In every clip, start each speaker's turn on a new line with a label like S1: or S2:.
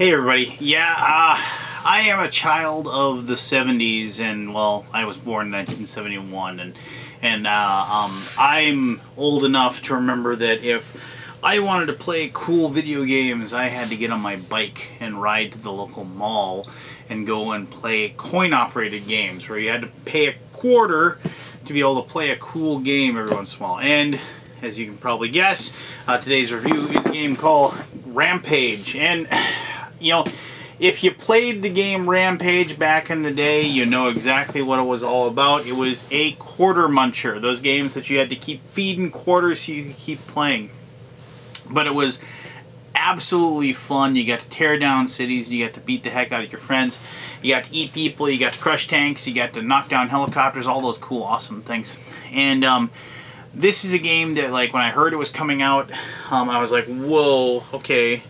S1: Hey everybody, yeah, I am a child of the 70s, and well, I was born in 1971, and I'm old enough to remember that if I wanted to play cool video games, I had to get on my bike and ride to the local mall and go and play coin-operated games, where you had to pay a quarter to be able to play a cool game every once in a while. And as you can probably guess, today's review is a game called Rampage. And you know, if you played the game Rampage back in the day, you know exactly what it was all about. It was a quarter muncher. Those games that you had to keep feeding quarters so you could keep playing. But it was absolutely fun. You got to tear down cities, you got to beat the heck out of your friends, you got to eat people, you got to crush tanks, you got to knock down helicopters, all those cool, awesome things. And this is a game that, like, when I heard it was coming out, I was like, whoa, okay,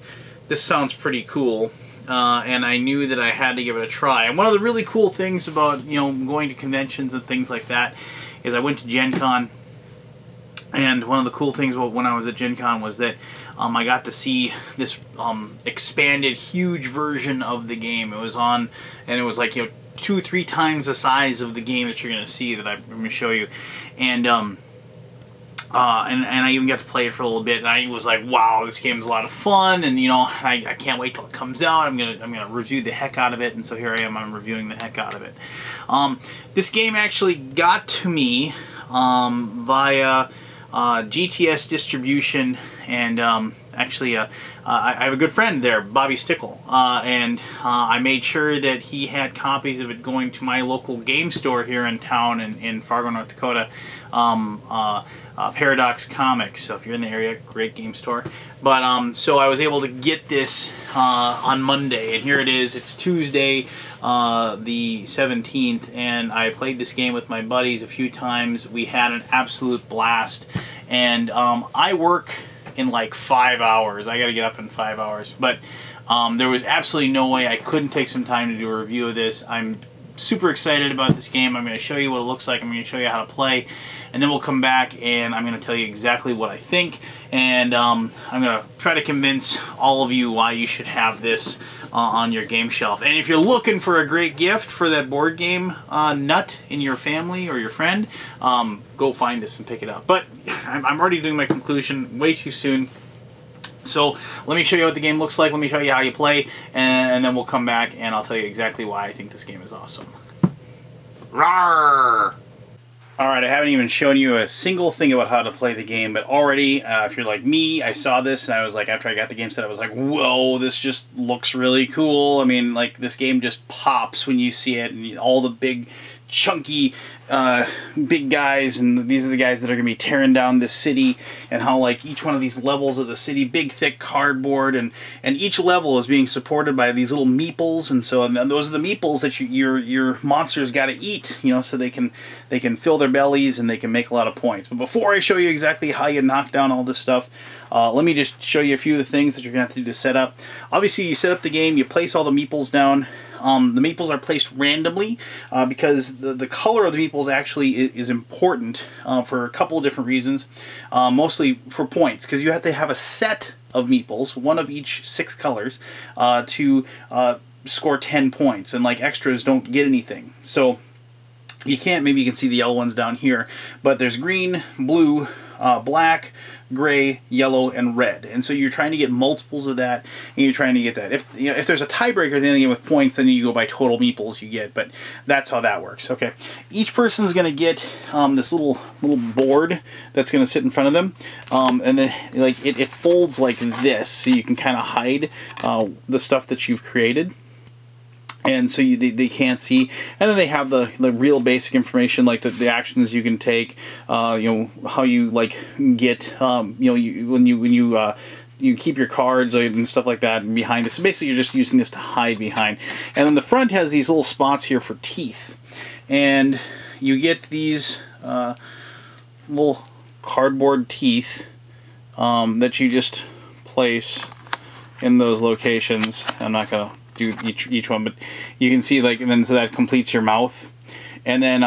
S1: this sounds pretty cool, and I knew that I had to give it a try. And one of the really cool things about, you know, going to conventions and things like that is I went to Gen Con, and one of the cool things about when I was at Gen Con was that I got to see this expanded, huge version of the game. It was on, and it was like, you know, 2 or 3 times the size of the game that you're going to see that I'm going to show you. And I even got to play it for a little bit, and I was like, wow, this game is a lot of fun, and you know, I can't wait till it comes out. I'm gonna review the heck out of it, and so here I am, I'm reviewing the heck out of it. This game actually got to me via GTS distribution, and actually I have a good friend there, Bobby Stickle, and I made sure that he had copies of it going to my local game store here in town in Fargo, North Dakota, Paradox Comics. So if you're in the area, great game store. But so I was able to get this on Monday, and here it is. It's Tuesday, the 17th, and I played this game with my buddies a few times. We had an absolute blast, and I work in like 5 hours. I gotta get up in 5 hours, but there was absolutely no way I couldn't take some time to do a review of this. I'm super excited about this game. I'm going to show you what it looks like. I'm going to show you how to play, and then we'll come back and I'm going to tell you exactly what I think, and I'm going to try to convince all of you why you should have this on your game shelf. And if you're looking for a great gift for that board game nut in your family or your friend, go find this and pick it up. But I'm already doing my conclusion way too soon. So let me show you what the game looks like, let me show you how you play, and then we'll come back and I'll tell you exactly why I think this game is awesome. Rawr! Alright, I haven't even shown you a single thing about how to play the game, but already, if you're like me, I saw this and I was like, after I got the game set, I was like, whoa, this just looks really cool. I mean, like, this game just pops when you see it, and all the big, chunky, big guys, and these are the guys that are going to be tearing down this city, and how, like, each one of these levels of the city, big thick cardboard, and each level is being supported by these little meeples, and so, and those are the meeples that your monsters got to eat, you know, so they can fill their bellies and they can make a lot of points. But before I show you exactly how you knock down all this stuff, let me just show you a few of the things that you're going to have to do to set up. Obviously, you set up the game, you place all the meeples down. The meeples are placed randomly because the color of the meeples actually is important for a couple of different reasons. Mostly for points, because you have to have a set of meeples, one of each 6 colors, to score 10 points, and like extras don't get anything. So you can't, maybe you can see the yellow ones down here, but there's green, blue, black, gray, yellow, and red. And so you're trying to get multiples of that, and you're trying to get that. If, you know, if there's a tiebreaker at the end of the game with points, then you go by total meeples you get, but that's how that works. Okay, each person's going to get this little board that's going to sit in front of them, and then, like, it folds like this, so you can kind of hide the stuff that you've created. And so they can't see, and then they have the real basic information, like the actions you can take, you know, how you, like, get, you know, when you keep your cards and stuff like that behind this. So basically you're just using this to hide behind. And then the front has these little spots here for teeth, and you get these little cardboard teeth that you just place in those locations. I'm not gonna do each one, but you can see, like, and then so that completes your mouth. And then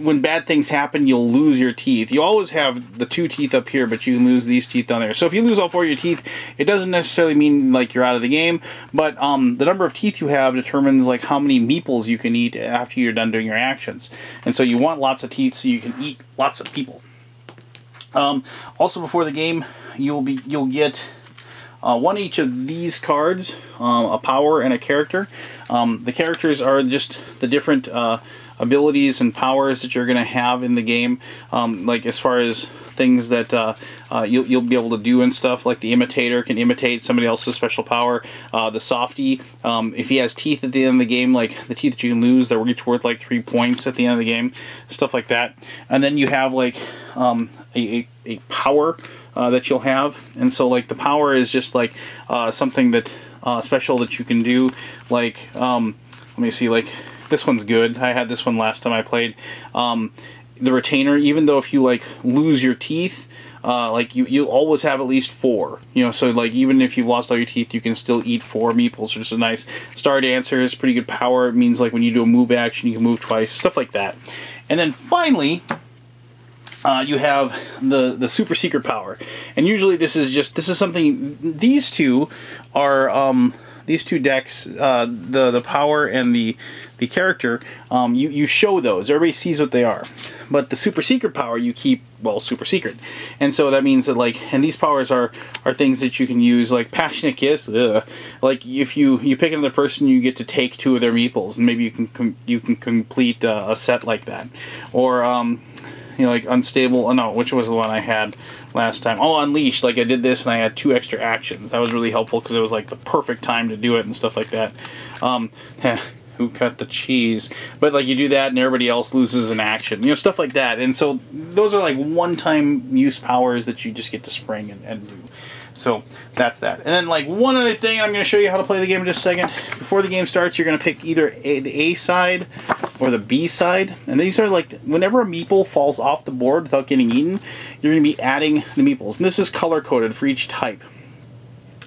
S1: when bad things happen, you'll lose your teeth. You always have the 2 teeth up here, but you can lose these teeth down there. So if you lose all 4 of your teeth, it doesn't necessarily mean like you're out of the game, but the number of teeth you have determines like how many meeples you can eat after you're done doing your actions. And so you want lots of teeth so you can eat lots of people. Also before the game, you'll get one each of these cards, a power and a character. The characters are just the different abilities and powers that you're going to have in the game, like as far as things that you'll be able to do and stuff, like the imitator can imitate somebody else's special power. The softie, if he has teeth at the end of the game, like the teeth that you can lose, they're each worth like 3 points at the end of the game, stuff like that. And then you have like a power that you'll have, and so like the power is just like something that special that you can do, like let me see, like this one's good. I had this one last time I played. The retainer, even though if you like lose your teeth, like you always have at least 4, you know, so like even if you've lost all your teeth, you can still eat 4 meeples, which is nice. Star Dancer is pretty good power. It means like when you do a move action, you can move twice, stuff like that. And then finally, you have the super secret power, and usually this is something. These two are these 2 decks, the power and the character. You show those. Everybody sees what they are, but the super secret power you keep, well, super secret. And so that means that like, and these powers are things that you can use, like Passionate Kiss. Ugh. Like if you pick another person, you get to take 2 of their meeples, and maybe you can complete a set like that, or you know, like Unstable. Oh no, which was the one I had last time? Oh, Unleashed. Like I did this and I had 2 extra actions. That was really helpful because it was like the perfect time to do it and stuff like that. Who cut the cheese? But like you do that and everybody else loses an action. You know, stuff like that. And so those are like one-time use powers that you just get to spring and do. So that's that. And then like one other thing, I'm going to show you how to play the game in just a second. Before the game starts, you're going to pick either the A side or the B side. And these are like, whenever a meeple falls off the board without getting eaten, you're going to be adding the meeples. And this is color-coded for each type.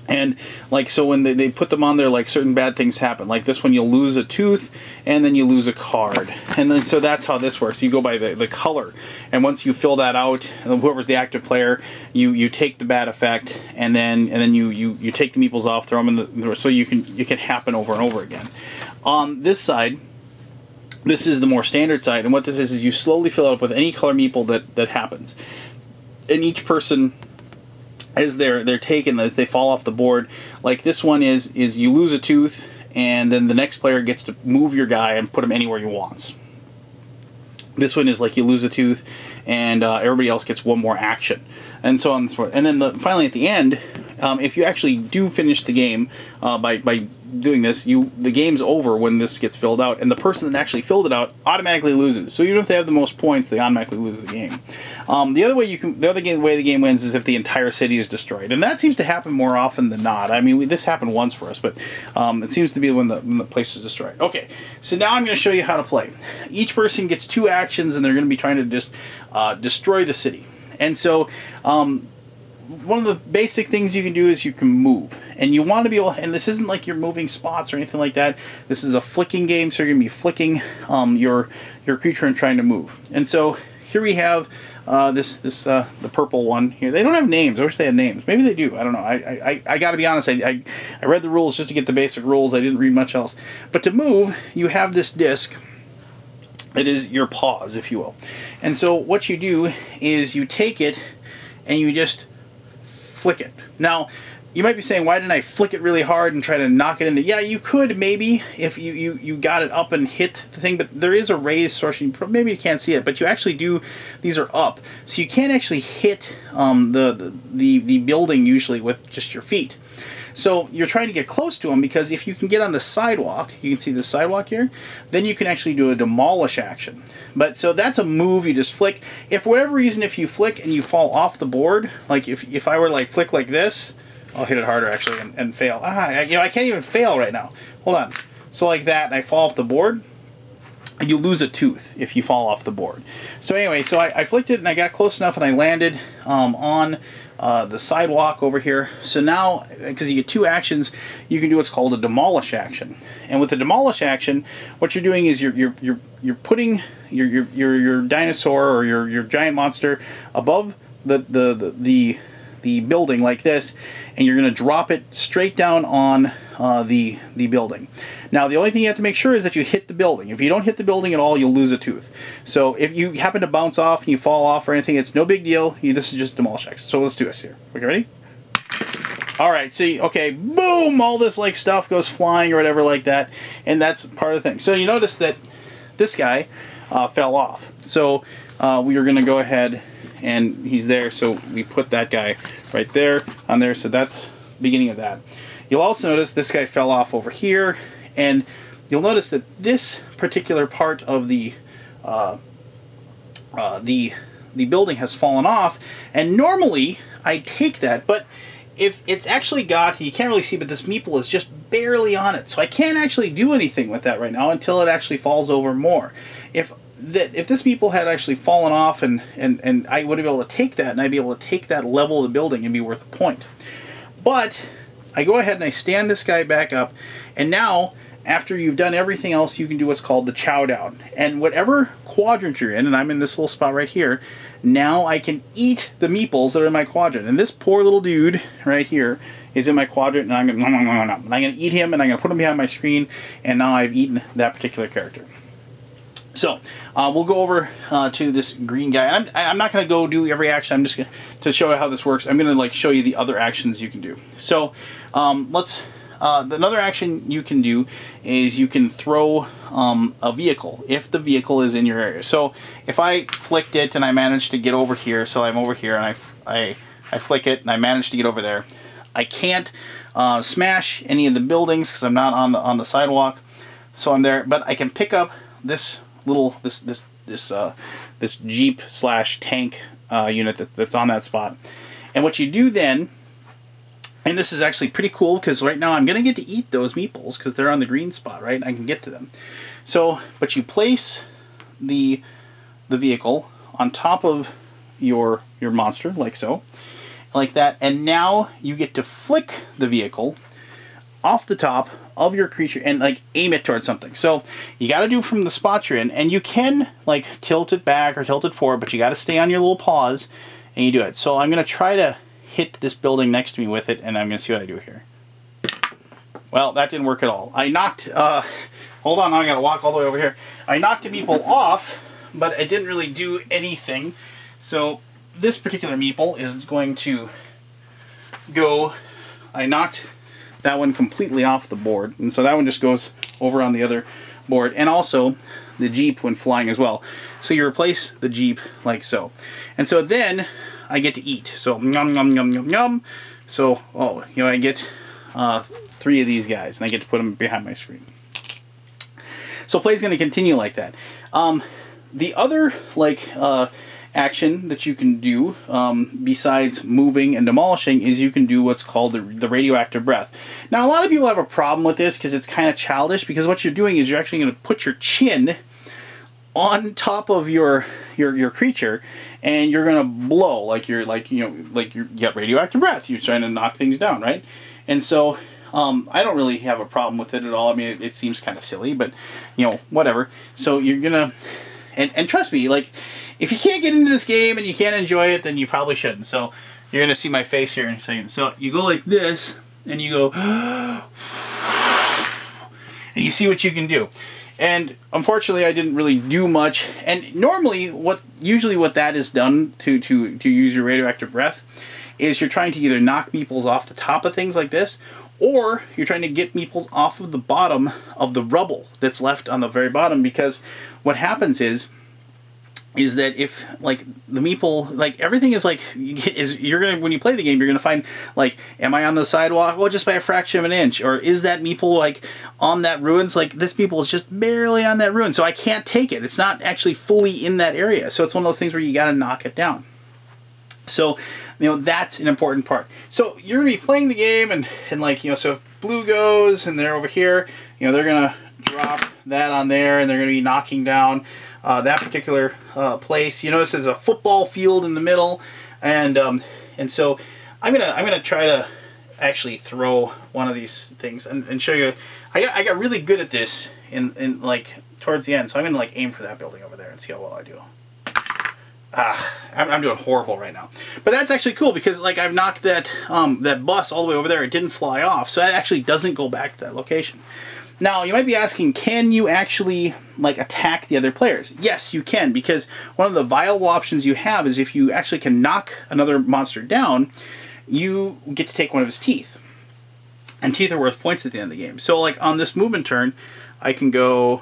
S1: And like, so when they put them on there, like certain bad things happen. Like this one, you'll lose a tooth and then you lose a card. And then so that's how this works. You go by the color. And once you fill that out, whoever's the active player, you take the bad effect, and then you take the meeples off, throw them in so you can happen over and over again. On this side, this is the more standard side, and what this is you slowly fill it up with any color meeple that happens. And each person, as they're taken, as they fall off the board, like this one is you lose a tooth, and then the next player gets to move your guy and put him anywhere he wants. This one is like you lose a tooth, and everybody else gets 1 more action, and so on and so forth. And then finally at the end, if you actually do finish the game by doing this, the game's over when this gets filled out, and the person that actually filled it out automatically loses. So even if they have the most points, they automatically lose the game. The other way the game wins is if the entire city is destroyed, and that seems to happen more often than not. I mean, this happened once for us, but it seems to be when the place is destroyed. Okay, so now I'm going to show you how to play. Each person gets 2 actions, and they're going to be trying to just destroy the city. And so one of the basic things you can do is you can move, and you want to be able, and this isn't like you're moving spots or anything like that. This is a flicking game, so you're going to be flicking your creature and trying to move. And so here we have the purple one here. They don't have names. I wish they had names. Maybe they do. I don't know. I got to be honest. I read the rules just to get the basic rules. I didn't read much else. But to move, you have this disc. It is your paws, if you will. And so what you do is you take it and you just flick it. Now, you might be saying, why didn't I flick it really hard and try to knock it into... Yeah, you could maybe if you got it up and hit the thing, but there is a raised source. Maybe you can't see it, but you actually do... These are up, so you can't actually hit the building usually with just your feet. So you're trying to get close to them, because if you can get on the sidewalk, you can see the sidewalk here, then you can actually do a demolish action. But so that's a move, you just flick. If for whatever reason, if you flick and you fall off the board, like if I were like flick like this, I'll hit it harder actually and fail. I can't even fail right now. Hold on. So like that, and I fall off the board, you lose a tooth if you fall off the board. So anyway, so I flicked it and I got close enough and I landed on the sidewalk over here. So now, because you get 2 actions, you can do what's called a demolish action. And with the demolish action, what you're doing is you're putting your dinosaur or your giant monster above the building like this, and you're going to drop it straight down on the building. Now, the only thing you have to make sure is that you hit the building. If you don't hit the building at all, you'll lose a tooth. So if you happen to bounce off and you fall off or anything, it's no big deal. This is just demolish action. So let's do this here. Okay, ready? All right, see, okay, boom, all this like stuff goes flying or whatever like that, and that's part of the thing. So you notice that this guy fell off. So we are going to go ahead, and he's there, so we put that guy right there on there. So that's the beginning of that. You'll also notice this guy fell off over here, and you'll notice that this particular part of the building has fallen off, and normally I take that, but if it's actually got, you can't really see, but this meeple is just barely on it, so I can't actually do anything with that right now until it actually falls over more. If this meeple had actually fallen off and I would have been able to take that, and I'd be able to take that level of the building and be worth a point. But I go ahead and I stand this guy back up, and now after you've done everything else, you can do what's called the chow down. And whatever quadrant you're in, and I'm in this little spot right here, now I can eat the meeples that are in my quadrant. And this poor little dude right here is in my quadrant, and I'm going to eat him, and I'm going to put him behind my screen, and now I've eaten that particular character. So we'll go over to this green guy. I'm not going to go do every action. I'm just going to show you how this works. I'm going to like show you the other actions you can do. So another action you can do is you can throw a vehicle if the vehicle is in your area. So if I flicked it and I managed to get over here, so I'm over here and I flick it and I managed to get over there, I can't smash any of the buildings because I'm not on the sidewalk. So I'm there, but I can pick up this little this Jeep / tank unit that's on that spot. And what you do then, and this is actually pretty cool because right now I'm going to get to eat those meeples because they're on the green spot, right? I can get to them. So, but you place the vehicle on top of your monster, like so, like that, and now you get to flick the vehicle off the top of your creature and like aim it towards something. So you got to do from the spot you're in, and you can like tilt it back or tilt it forward, but you got to stay on your little paws and you do it. So I'm going to try to hit this building next to me with it, and I'm going to see what I do here. Well, that didn't work at all. I knocked, hold on, I got to walk all the way over here. I knocked a meeple off, but it didn't really do anything. So this particular meeple is going to go, I knocked that one completely off the board, and so that one just goes over on the other board, and also the Jeep when flying as well. So you replace the Jeep like so. And so then I get to eat. So yum yum yum yum yum. So I get 3 of these guys, and I get to put them behind my screen. So play's going to continue like that. The other action that you can do besides moving and demolishing is you can do what's called the radioactive breath. Now a lot of people have a problem with this because it's kind of childish, because what you're doing is you're actually going to put your chin on top of your creature, and you're gonna blow you got radioactive breath. You're trying to knock things down, right? And so I don't really have a problem with it at all. I mean, it seems kind of silly, but whatever. So you're gonna, and trust me, like if you can't get into this game and you can't enjoy it, then you probably shouldn't. So you're gonna see my face here in a second. So you go like this, and you go, and you see what you can do. And unfortunately, I didn't really do much. And normally, usually what that is done to use your radioactive breath is you're trying to either knock meeples off the top of things like this, or you're trying to get meeples off of the bottom of the rubble that's left on the very bottom. Because what happens is that if like the meeple, like everything is like, you're gonna, when you play the game, you're gonna find like, am I on the sidewalk? Well, just by a fraction of an inch. Or is that meeple like on that ruins? Like this meeple is just barely on that ruin, so I can't take it. It's not actually fully in that area. So it's one of those things where you gotta knock it down. So that's an important part. So you're gonna be playing the game, and like so if blue goes and they're over here, they're gonna drop that on there, and they're gonna be knocking down that particular place. You notice there's a football field in the middle, and And so I'm gonna try to actually throw one of these things and show you. I got really good at this in like towards the end, so I'm gonna like aim for that building over there and see how well I do. I'm doing horrible right now, but that's actually cool because like I've knocked that that bus all the way over there. It didn't fly off, so that actually doesn't go back to that location. Now you might be asking, can you actually like attack the other players? Yes, you can, because one of the viable options you have is if you actually can knock another monster down, you get to take one of his teeth, and teeth are worth points at the end of the game. So like on this movement turn, I can go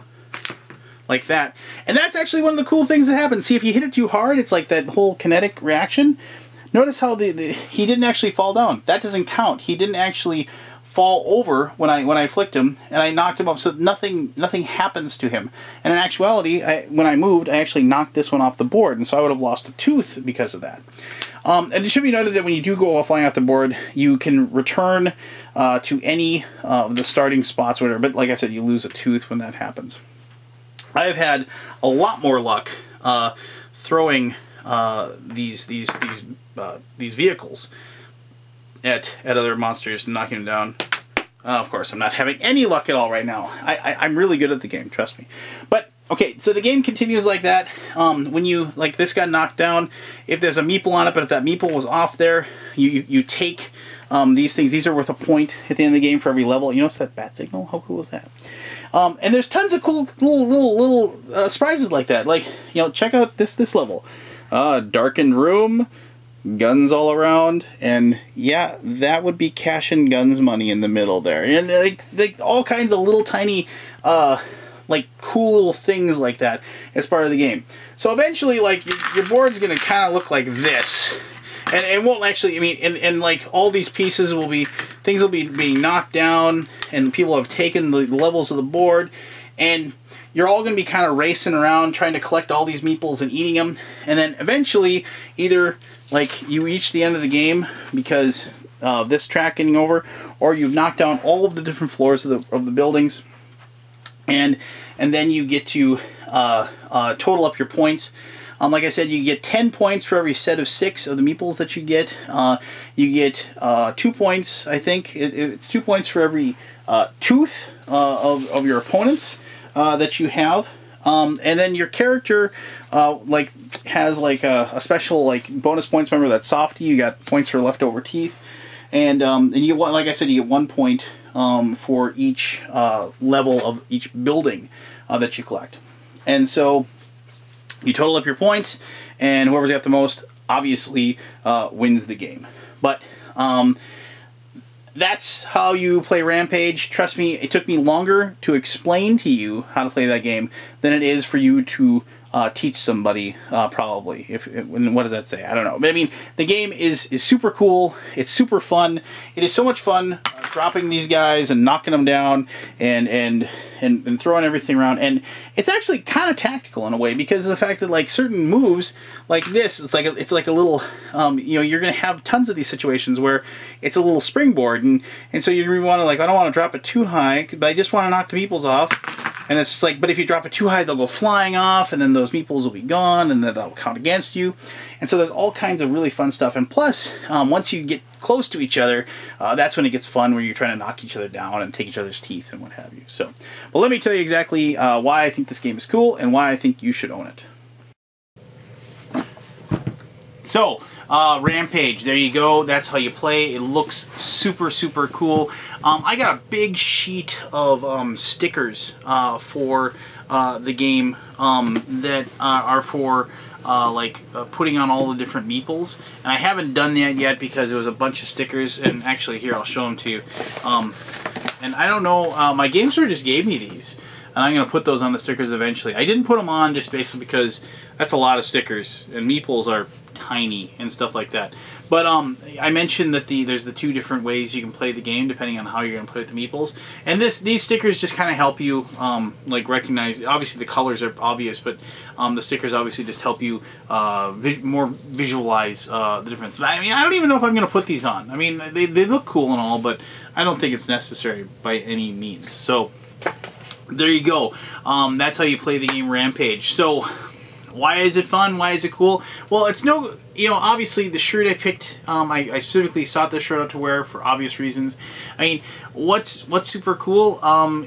S1: like that. And that's actually one of the cool things that happens. See, if you hit it too hard, it's like that whole kinetic reaction. Notice how he didn't actually fall down. That doesn't count. He didn't actually fall over when I flicked him, and I knocked him up, so nothing happens to him. And in actuality, when I moved, I actually knocked this one off the board, and so I would have lost a tooth because of that. And it should be noted that when you do go flying off the board, you can return to any of the starting spots, whatever. But like I said, you lose a tooth when that happens. I've had a lot more luck throwing these vehicles at other monsters and knocking them down. Of course, I'm not having any luck at all right now. I'm really good at the game, trust me. But okay, so the game continues like that. When you like this got knocked down, if there's a meeple on it, but if that meeple was off there, you take these things. These are worth a point at the end of the game for every level. You notice that bat signal? How cool is that? And there's tons of cool little surprises like that. Like, you know, check out this level. Darkened room, guns all around, and yeah, that would be cash and guns money in the middle there. And like all kinds of little tiny like cool little things like that as part of the game. So eventually, like, your board's gonna kind of look like this. And it won't actually, I mean, and like all these pieces will be, things will be being knocked down, and people have taken the levels of the board, and you're all going to be kind of racing around trying to collect all these meeples and eating them, and then eventually either like you reach the end of the game because of this track getting over, or you've knocked down all of the different floors of the buildings, and then you get to total up your points. Like I said, you get 10 points for every set of 6 of the meeples that you get. You get 2 points, I think. It's 2 points for every tooth of your opponents that you have. And then your character like has like a special like bonus points. Remember that softy? You got points for leftover teeth. And you want, like I said, you get 1 point for each level of each building that you collect. And so you total up your points, and whoever's got the most obviously wins the game. But that's how you play Rampage. Trust me, it took me longer to explain to you how to play that game than it is for you to teach somebody, probably. What does that say? I don't know. But I mean, the game is super cool. It's super fun. It is so much fun dropping these guys and knocking them down and throwing everything around. And it's actually kind of tactical in a way, because of the fact that like certain moves like this, it's like a little, you know, you're going to have tons of these situations where it's a little springboard, and so you want to like, I don't want to drop it too high, but I just want to knock the meeples off. And it's just like, but if you drop it too high, they'll go flying off, and then those meeples will be gone, and then they'll count against you. And so there's all kinds of really fun stuff. And plus, once you get close to each other, that's when it gets fun, where you're trying to knock each other down and take each other's teeth and what have you. So, but let me tell you exactly why I think this game is cool and why I think you should own it. So, Rampage, there you go. That's how you play. It looks super, super cool. I got a big sheet of stickers for the game that are for putting on all the different meeples. And I haven't done that yet because it was a bunch of stickers. And actually, here, I'll show them to you. And I don't know, my game store just gave me these. And I'm going to put those on the stickers eventually. I didn't put them on just basically because that's a lot of stickers, and meeples are tiny and stuff like that. But I mentioned that there's the 2 different ways you can play the game depending on how you're going to play the meeples. And these stickers just kind of help you like recognize. Obviously the colors are obvious, but the stickers obviously just help you more visualize the difference. I mean, I don't even know if I'm going to put these on. I mean, they look cool and all, but I don't think it's necessary by any means. So there you go. That's how you play the game Rampage. So why is it fun? Why is it cool? Well, it's no you know, obviously the shirt I picked, I specifically sought this shirt out to wear for obvious reasons. I mean, what's super cool?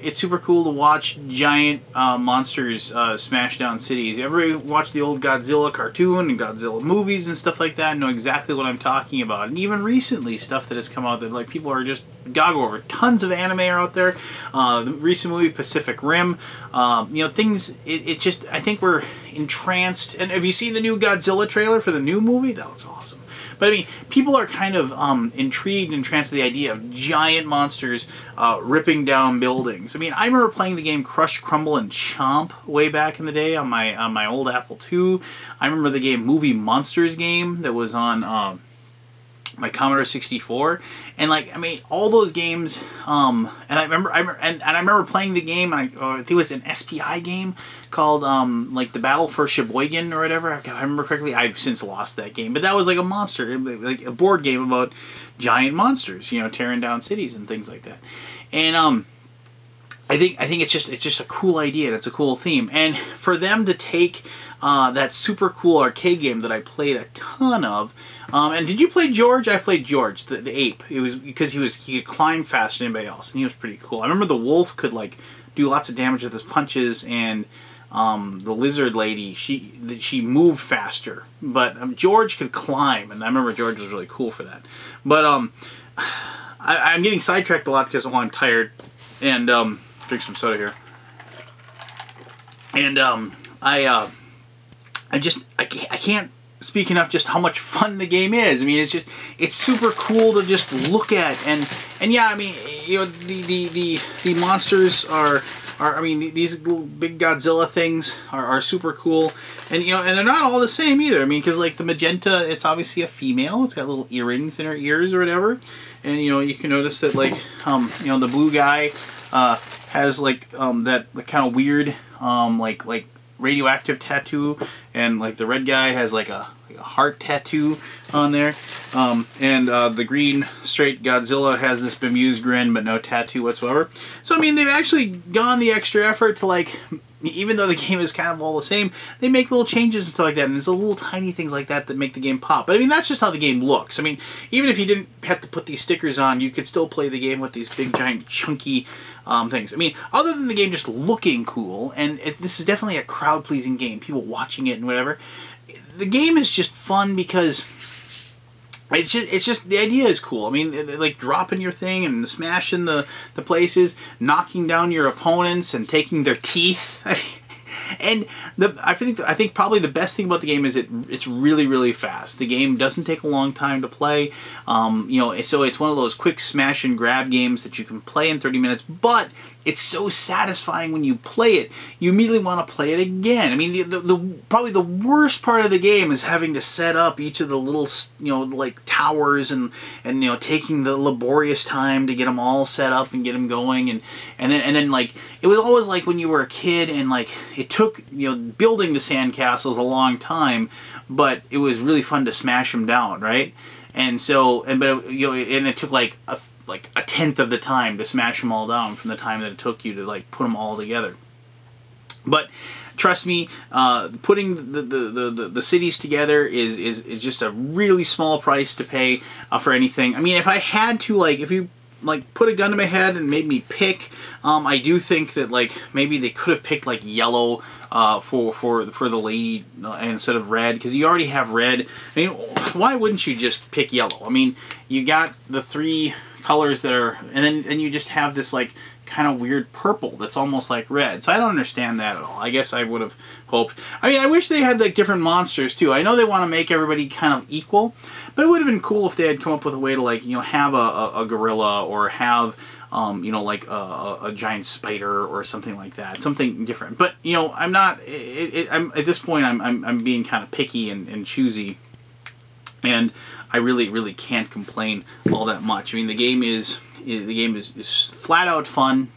S1: It's super cool to watch giant monsters smash down cities. You ever watch the old Godzilla cartoon and Godzilla movies and stuff like that? Know exactly what I'm talking about. And even recently, stuff that has come out that like people are just gaga over. Tons of anime are out there. The recent movie Pacific Rim. You know, things. It just, I think we're entranced. And have you seen the new Godzilla trailer for the new movie? That looks awesome. But I mean, people are kind of intrigued and entranced with the idea of giant monsters ripping down buildings. I mean, I remember playing the game Crush, Crumble, and Chomp way back in the day on my old Apple II. I remember the game Movie Monsters game that was on my Commodore 64, and like, I mean, all those games, and I remember playing the game, and I think it was an SPI game called like the Battle for Sheboygan or whatever. If I remember correctly. I've since lost that game, but that was like a monster, like a board game about giant monsters, you know, tearing down cities and things like that. And I think it's just a cool idea. And it's a cool theme, and for them to take that super cool arcade game that I played a ton of. And did you play George? I played George, the ape. It was because he could climb faster than anybody else, and he was pretty cool. I remember the wolf could like do lots of damage with his punches, and the lizard lady, she moved faster. But George could climb, and I remember George was really cool for that. But I'm getting sidetracked a lot because I'm tired, and drink some soda here. And I can't speak enough just how much fun the game is. I mean, it's super cool to just look at, and yeah, I mean, you know, the monsters are I mean, these little big Godzilla things are super cool, and you know, and they're not all the same either. I mean, because like the magenta, it's obviously a female. It's got little earrings in her ears or whatever, and you know, you can notice that like you know, the blue guy has like that kind of weird like radioactive tattoo, and like the red guy has like a heart tattoo on there, and the green straight Godzilla has this bemused grin but no tattoo whatsoever. So I mean, they've actually gone the extra effort to like, even though the game is kind of all the same, they make little changes and stuff like that, and there's little tiny things like that that make the game pop. But I mean, that's just how the game looks. I mean, even if you didn't have to put these stickers on, you could still play the game with these big giant chunky things. I mean, other than the game just looking cool, and this is definitely a crowd-pleasing game, people watching it and whatever, the game is just fun because it's just the idea is cool. I mean, like dropping your thing and smashing the places, knocking down your opponents and taking their teeth. And I think probably the best thing about the game is it's really fast. The game doesn't take a long time to play. You know, so it's one of those quick smash and grab games that you can play in 30 minutes, but it's so satisfying when you play it. You immediately want to play it again. I mean, probably the worst part of the game is having to set up each of the little, you know, like towers and you know, taking the laborious time to get them all set up and get them going, and then like, it was always like when you were a kid and like it took, you know, building the sandcastles a long time, but it was really fun to smash them down, right? And so, but you know, and it took like a tenth of the time to smash them all down from the time that it took you to like put them all together. But trust me, putting the cities together is just a really small price to pay for anything. I mean, if I had to, like, if you like put a gun to my head and made me pick, I do think that like maybe they could have picked like yellow for the lady instead of red, because you already have red. I mean, why wouldn't you just pick yellow? I mean, you got the three colors that are, and then you just have this like kind of weird purple that's almost like red. So I don't understand that at all. I guess I would have hoped. I mean, I wish they had like different monsters too. I know they want to make everybody kind of equal, but it would have been cool if they had come up with a way to, like, you know, have a gorilla, or have you know, like a giant spider or something like that, something different. But you know, I'm not. I'm at this point. I'm being kind of picky and choosy, and I really can't complain all that much. I mean, the game is flat out fun.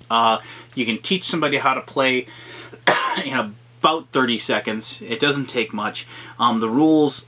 S1: You can teach somebody how to play in about 30 seconds. It doesn't take much. The rules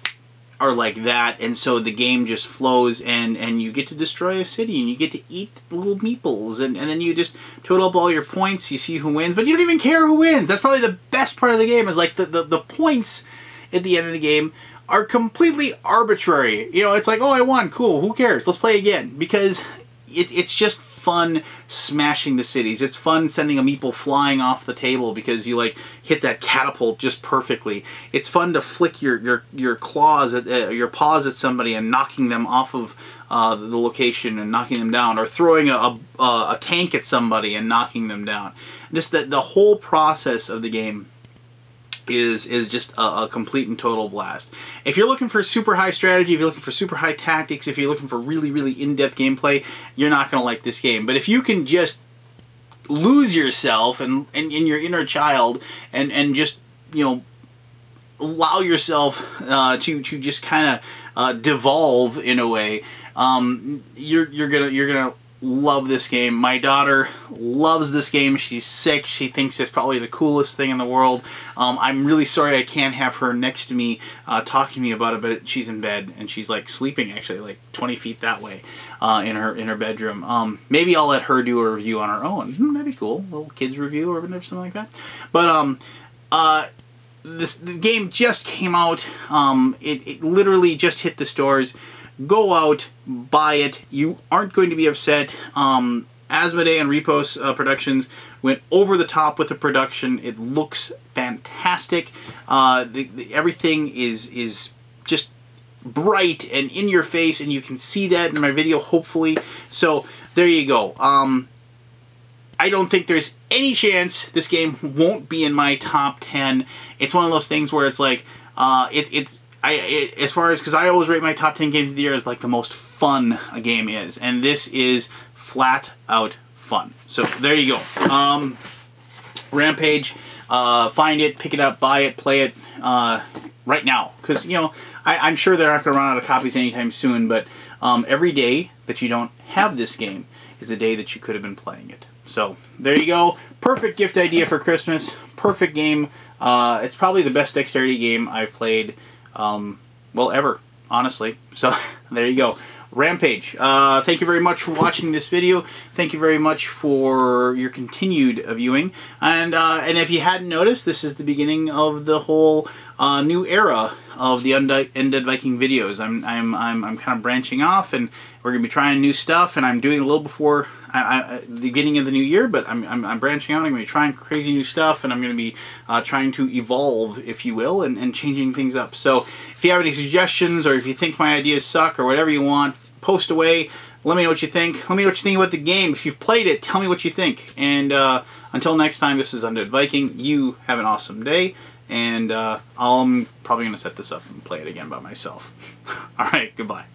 S1: are like that, and so the game just flows, and you get to destroy a city, and you get to eat little meeples, and then you just total up all your points, you see who wins, but you don't even care who wins. That's probably the best part of the game, is like the points at the end of the game are completely arbitrary. You know, it's like, oh, I won, cool, who cares? Let's play again. Because it's just fun smashing the cities. It's fun sending a meeple flying off the table because you like hit that catapult just perfectly. It's fun to flick your claws at your paws at somebody and knocking them off of the location and knocking them down, or throwing a tank at somebody and knocking them down. Just the whole process of the game is just a complete and total blast. If you're looking for super high strategy, if you're looking for super high tactics, if you're looking for really, really in-depth gameplay, you're not going to like this game. But if you can just lose yourself and in your inner child and just, you know, allow yourself to just kind of devolve in a way, you're gonna love this game. My daughter loves this game. She's 6. She thinks it's probably the coolest thing in the world. I'm really sorry I can't have her next to me talking to me about it, but she's in bed and she's like sleeping actually like 20 feet that way in her bedroom. Maybe I'll let her do a review on her own. That'd be cool. A little kids review or something like that. But the game just came out. It literally just hit the stores. Go out, buy it. You aren't going to be upset. Asmodee and Repos Productions went over the top with the production. It looks fantastic. Everything is just bright and in your face, and you can see that in my video, hopefully. So there you go. I don't think there's any chance this game won't be in my top 10. It's one of those things where it's like, as far as, because I always rate my top 10 games of the year as like the most fun a game is, and this is flat out fun. So there you go. Rampage, find it, pick it up, buy it, play it right now, because you know I'm sure they're not going to run out of copies anytime soon. But every day that you don't have this game is a day that you could have been playing it. So there you go. Perfect gift idea for Christmas. Perfect game. It's probably the best dexterity game I've played. Well, ever, honestly. So there you go. Rampage. Thank you very much for watching this video. Thank you very much for your continued viewing. And if you hadn't noticed, this is the beginning of the whole new era of the Undead Viking videos. I'm kind of branching off, and we're gonna be trying new stuff. And I'm doing a little before the beginning of the new year, but I'm branching out. I'm gonna be trying crazy new stuff, and I'm gonna be trying to evolve, if you will, and changing things up. So if you have any suggestions, or if you think my ideas suck, or whatever you want, post away. Let me know what you think. Let me know what you think about the game. If you've played it, tell me what you think. And until next time, this is Undead Viking. You have an awesome day. And I'm probably going to set this up and play it again by myself. Alright, goodbye.